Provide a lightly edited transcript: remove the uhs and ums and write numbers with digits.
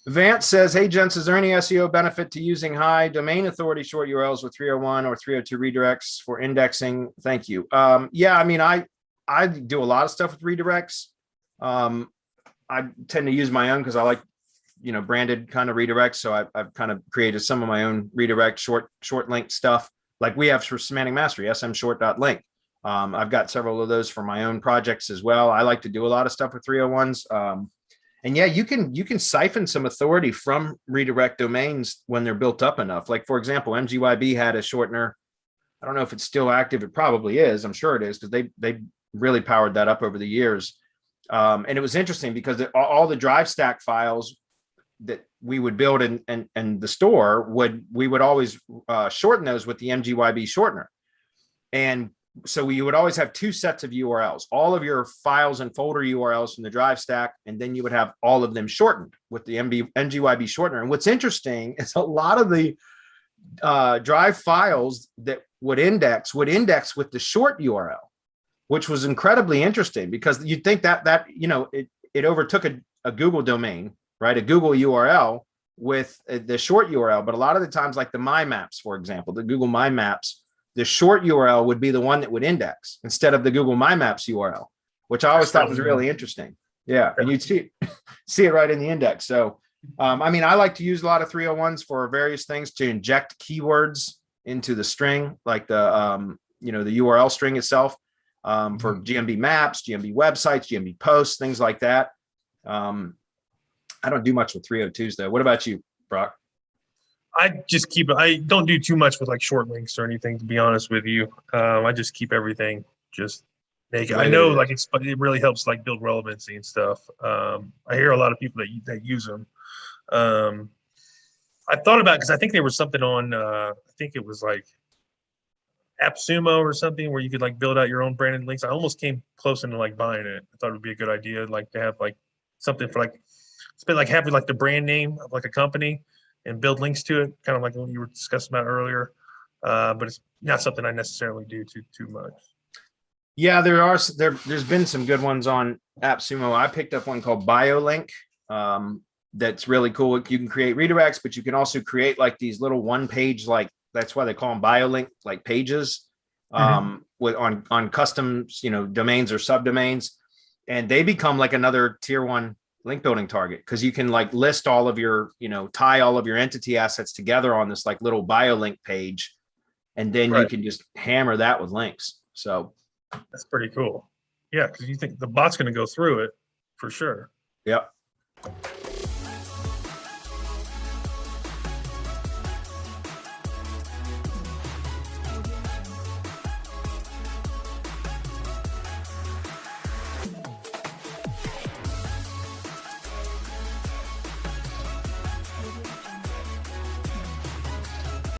Vance says, hey, gents, is there any SEO benefit to using high domain authority short URLs with 301 or 302 redirects for indexing? Thank you. Yeah, I mean, I do a lot of stuff with redirects. I tend to use my own because I like, branded kind of redirects. So I've kind of created some of my own redirect short link stuff like we have for Semantic Mastery, smshort.link. I've got several of those for my own projects as well. I like to do a lot of stuff with 301s. And yeah, you can siphon some authority from redirect domains when they're built up enough. Like, for example, MGYB had a shortener. I don't know if it's still active. It probably is. I'm sure it is because they really powered that up over the years. And it was interesting because all the drive stack files that we would build in the store we would always shorten those with the MGYB shortener. And so you would always have two sets of URLs, all of your files and folder URLs from the drive stack, and then you would have all of them shortened with the MGYB shortener. And what's interesting is a lot of the drive files that would index with the short URL, which was incredibly interesting because you'd think that it overtook a Google domain, right? A Google URL with the short URL. But a lot of the times, like the My Maps, for example, the Google My Maps, the short URL would be the one that would index instead of the Google My Maps URL, which I always thought was really interesting. Yeah. And you'd see it right in the index. So, I mean, I like to use a lot of 301s for various things to inject keywords into the string, like the URL string itself, for GMB maps, GMB websites, GMB posts, things like that. I don't do much with 302s though. What about you, Brock? I just keep it. I don't do too much with like short links or anything, to be honest with you. I just keep everything just naked. I know like it really helps like build relevancy and stuff. I hear a lot of people that use them. I thought about because I think there was something on. I think it was like AppSumo or something where you could like build out your own branded links. I almost came close into like buying it. I thought it would be a good idea, like to have like something for like spend like having like the brand name of like a company and build links to it, kind of like what you were discussing about earlier. But it's not something I necessarily do too much. Yeah, there's been some good ones on AppSumo. I picked up one called BioLink. That's really cool. You can create redirects, but you can also create like these little one page, like that's why they call them BioLink, like pages, with on custom, domains or subdomains, and they become like another tier 1 link building target because you can like list all of your, tie all of your entity assets together on this like little BioLink page, and then you can just hammer that with links. So that's pretty cool. Yeah, because you think the bot's going to go through it for sure. Yep.